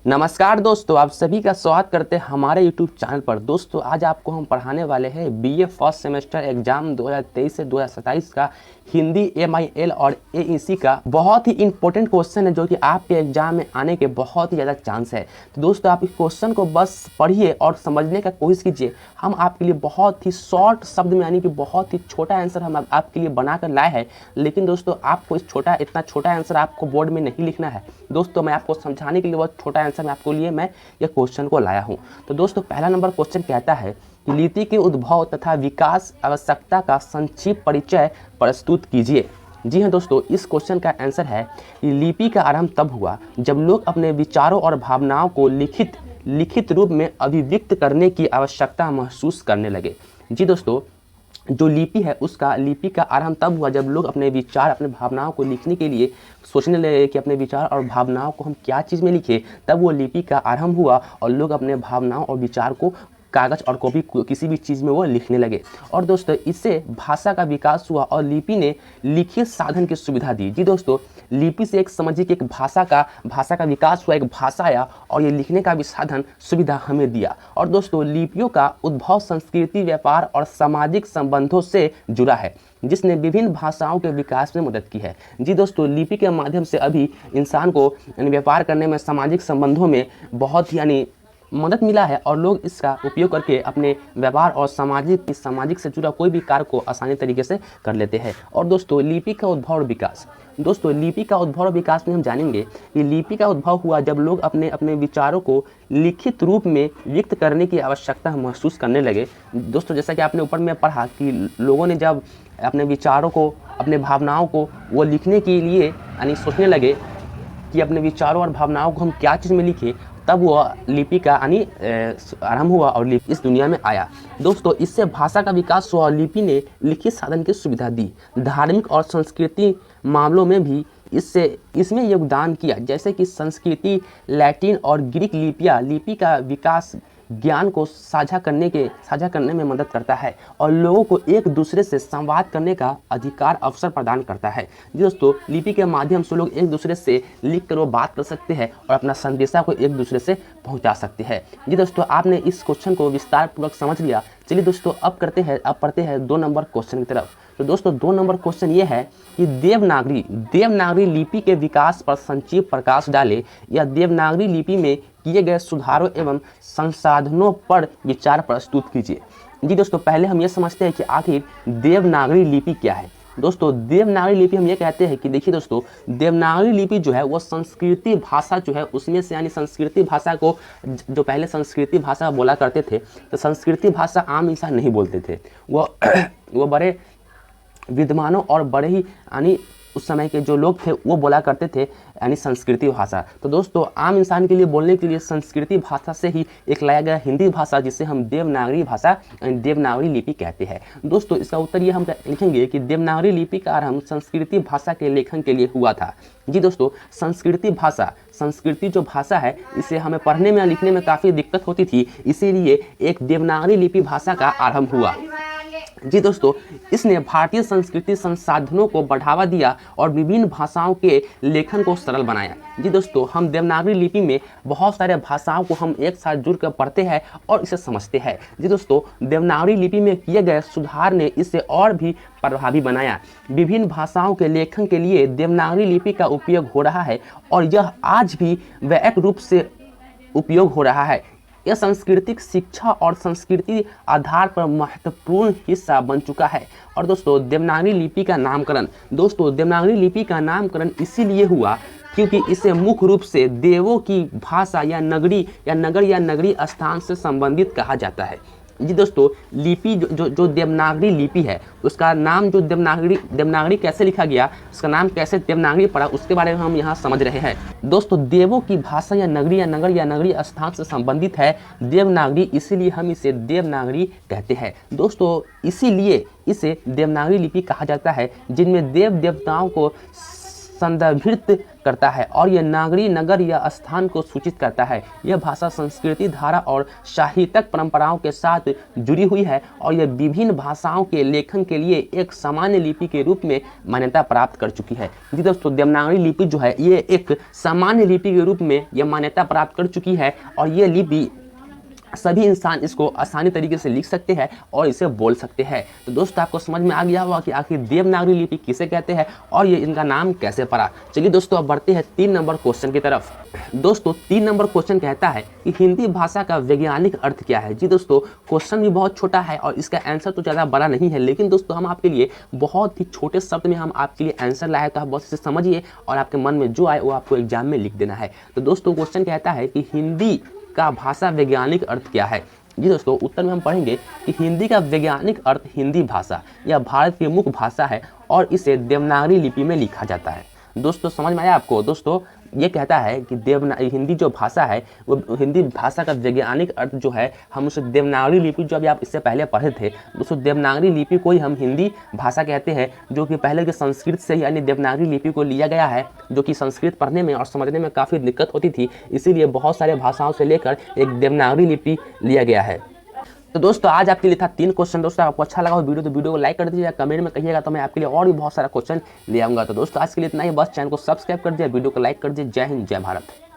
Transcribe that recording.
नमस्कार दोस्तों, आप सभी का स्वागत करते हैं हमारे YouTube चैनल पर। दोस्तों आज आपको हम पढ़ाने वाले हैं बीए फर्स्ट सेमेस्टर एग्जाम 2023 से 2027 का हिंदी MIL और AEC का बहुत ही इंपॉर्टेंट क्वेश्चन है जो कि आपके एग्जाम में आने के बहुत ही ज़्यादा चांस है। तो दोस्तों आप इस क्वेश्चन को बस पढ़िए और समझने का कोशिश कीजिए। हम आपके लिए बहुत ही शॉर्ट शब्द में यानी कि बहुत ही छोटा आंसर हम आपके लिए बना कर लाए हैं, लेकिन दोस्तों आपको इतना छोटा आंसर आपको बोर्ड में नहीं लिखना है। दोस्तों मैं आपको समझाने के लिए बहुत छोटा आंसर मैं आपको लिए मैं ये क्वेश्चन को लाया हूँ। तो दोस्तों पहला नंबर क्वेश्चन कहता है कि लिपि के उद्भव तथा विकास आवश्यकता का संक्षिप्त परिचय प्रस्तुत कीजिए। जी हाँ दोस्तों, इस क्वेश्चन का आंसर है कि लिपि का आरंभ तब हुआ जब लोग अपने विचारों और भावनाओं को लिखित रूप में अभिव्यक्त करने की आवश्यकता महसूस करने लगे। जी दोस्तों, जो लिपि है उसका लिपि का आरंभ तब हुआ जब लोग अपने विचार अपने भावनाओं को लिखने के लिए सोचने लगे कि अपने विचार और भावनाओं को हम क्या चीज़ में लिखें। तब वो लिपि का आरंभ हुआ और लोग अपने भावनाओं और विचार को कागज़ और कॉपी किसी भी चीज़ में वो लिखने लगे। और दोस्तों इससे भाषा का विकास हुआ और लिपि ने लिखित साधन की सुविधा दी। जी दोस्तों, लिपि से एक समझिए कि एक भाषा का विकास हुआ, एक भाषा आया और ये लिखने का भी साधन सुविधा हमें दिया। और दोस्तों लिपियों का उद्भव संस्कृति, व्यापार और सामाजिक संबंधों से जुड़ा है जिसने विभिन्न भाषाओं के विकास में मदद की है। जी दोस्तों, लिपि के माध्यम से अभी इंसान को व्यापार करने में, सामाजिक संबंधों में बहुत मदद मिला है और लोग इसका उपयोग करके अपने व्यवहार और सामाजिक से जुड़ा कोई भी कार्य को आसानी तरीके से कर लेते हैं। और दोस्तों लिपि का उद्भव और विकास, दोस्तों लिपि का उद्भव और विकास में हम जानेंगे कि लिपि का उद्भव हुआ जब लोग अपने विचारों को लिखित रूप में व्यक्त करने की आवश्यकता महसूस करने लगे। दोस्तों जैसा कि आपने ऊपर में पढ़ा कि लोगों ने जब अपने विचारों को, अपने भावनाओं को वो लिखने के लिए यानी सोचने लगे कि अपने विचारों और भावनाओं को हम क्या चीज़ में लिखें, तब वो लिपि का यानी आरंभ हुआ और लिपि इस दुनिया में आया। दोस्तों इससे भाषा का विकास हुआ और लिपि ने लिखित साधन की सुविधा दी। धार्मिक और संस्कृति मामलों में भी इसमें योगदान किया, जैसे कि संस्कृति, लैटिन और ग्रीक लिपियाँ लिपि का विकास ज्ञान को साझा करने में मदद करता है और लोगों को एक दूसरे से संवाद करने का अधिकार अवसर प्रदान करता है। जी दोस्तों, लिपि के माध्यम से लोग एक दूसरे से लिख कर वो बात कर सकते हैं और अपना संदेशा को एक दूसरे से पहुंचा सकते हैं। जी दोस्तों, आपने इस क्वेश्चन को विस्तार पूर्वक समझ लिया। चलिए दोस्तों अब पढ़ते हैं 2 नंबर क्वेश्चन की तरफ। तो दोस्तों 2 नंबर क्वेश्चन ये है कि देवनागरी लिपि के विकास पर संक्षिप्त प्रकाश डाले या देवनागरी लिपि में किए गए सुधारों एवं संसाधनों पर विचार प्रस्तुत कीजिए। जी दोस्तों, पहले हम ये समझते हैं कि आखिर देवनागरी लिपि क्या है। दोस्तों देवनागरी लिपि हम ये कहते हैं कि देखिए दोस्तों, देवनागरी लिपि जो है वो संस्कृति भाषा जो है उसमें से यानी संस्कृति भाषा को, जो पहले संस्कृति भाषा बोला करते थे, तो संस्कृति भाषा आम इंसान नहीं बोलते थे। वो बड़े विद्वानों और बड़े ही यानी उस समय के जो लोग थे वो बोला करते थे यानी संस्कृति भाषा। तो दोस्तों आम इंसान के लिए बोलने के लिए संस्कृति भाषा से ही एक लाया गया हिंदी भाषा जिसे हम देवनागरी भाषा यानी देवनागरी लिपि कहते हैं। दोस्तों इसका उत्तर ये हम लिखेंगे कि देवनागरी लिपि का आरंभ संस्कृति भाषा के लेखन के लिए हुआ था। जी दोस्तों, संस्कृति जो भाषा है इसे हमें पढ़ने में लिखने में काफ़ी दिक्कत होती थी, इसीलिए एक देवनागरी लिपि भाषा का आरंभ हुआ। जी दोस्तों, इसने भारतीय संस्कृति संसाधनों को बढ़ावा दिया और विभिन्न भाषाओं के लेखन को सरल बनाया। जी दोस्तों, हम देवनागरी लिपि में बहुत सारे भाषाओं को हम एक साथ जुड़कर पढ़ते हैं और इसे समझते हैं। जी दोस्तों, देवनागरी लिपि में किए गए सुधार ने इसे और भी प्रभावी बनाया। विभिन्न भाषाओं के लेखन के लिए देवनागरी लिपि का उपयोग हो रहा है और यह आज भी व्यापक रूप से उपयोग हो रहा है। यह सांस्कृतिक शिक्षा और संस्कृति आधार पर महत्वपूर्ण हिस्सा बन चुका है। और दोस्तों देवनागरी लिपि का नामकरण इसीलिए हुआ क्योंकि इसे मुख्य रूप से देवों की भाषा या नगरी स्थान से संबंधित कहा जाता है। जी दोस्तों, लिपि जो देवनागरी लिपि है उसका नाम जो देवनागरी कैसे लिखा गया, उसका नाम कैसे देवनागरी पड़ा, उसके बारे में हम यहाँ समझ रहे हैं। दोस्तों देवों की भाषा या नगरी स्थान से संबंधित है देवनागरी, इसीलिए हम इसे देवनागरी कहते हैं। दोस्तों इसीलिए इसे देवनागरी लिपि कहा जाता है जिनमें देव देवताओं को संदर्भित करता है और यह नागरी नगर या स्थान को सूचित करता है। यह भाषा संस्कृति, धारा और साहित्यिक परंपराओं के साथ जुड़ी हुई है और यह विभिन्न भाषाओं के लेखन के लिए एक सामान्य लिपि के रूप में मान्यता प्राप्त कर चुकी है। जी दोस्तों, देवनागरी लिपि जो है ये एक सामान्य लिपि के रूप में यह मान्यता प्राप्त कर चुकी है और ये लिपि सभी इंसान इसको आसानी तरीके से लिख सकते हैं और इसे बोल सकते हैं। तो दोस्तों, आपको समझ में आ गया होगा कि आखिर देवनागरी लिपि किसे कहते हैं और ये इनका नाम कैसे पड़ा। चलिए दोस्तों, अब बढ़ते हैं 3 नंबर क्वेश्चन की तरफ। दोस्तों, 3 नंबर क्वेश्चन कहता है कि हिंदी भाषा का वैज्ञानिक अर्थ क्या है। जी दोस्तों, क्वेश्चन भी बहुत छोटा है और इसका आंसर तो ज़्यादा बड़ा नहीं है, लेकिन दोस्तों हम आपके लिए बहुत ही छोटे शब्द में हम आपके लिए आंसर लाए, तो आप बस इसे समझिए और आपके मन में जो आए वो आपको एग्जाम में लिख देना है। तो दोस्तों, क्वेश्चन कहता है कि हिंदी का भाषा वैज्ञानिक अर्थ क्या है। जी दोस्तों, उत्तर में हम पढ़ेंगे कि हिंदी का वैज्ञानिक अर्थ हिंदी भाषा यह भारत की मुख्य भाषा है और इसे देवनागरी लिपि में लिखा जाता है। दोस्तों, समझ में आया आपको। दोस्तों, ये कहता है कि हिंदी जो भाषा है वो हिंदी भाषा का वैज्ञानिक अर्थ जो है हम उसे देवनागरी लिपि, जो अभी आप इससे पहले पढ़े थे दोस्तों, देवनागरी लिपि को ही हम हिंदी भाषा कहते हैं, जो कि पहले के संस्कृत से यानी देवनागरी लिपि को लिया गया है, जो कि संस्कृत पढ़ने में और समझने में काफ़ी दिक्कत होती थी, इसीलिए बहुत सारे भाषाओं से लेकर एक देवनागरी लिपि लिया गया है। तो दोस्तों, आज आपके लिए था 3 क्वेश्चन। दोस्तों, आपको अच्छा लगा हो वीडियो तो वीडियो को लाइक कर दीजिए, कमेंट में कहिएगा तो मैं आपके लिए और भी बहुत सारा क्वेश्चन ले आऊँगा। तो दोस्तों, आज के लिए इतना ही, बस चैनल को सब्सक्राइब कर दीजिए, वीडियो को लाइक कर दीजिए। जय हिंद, जय भारत।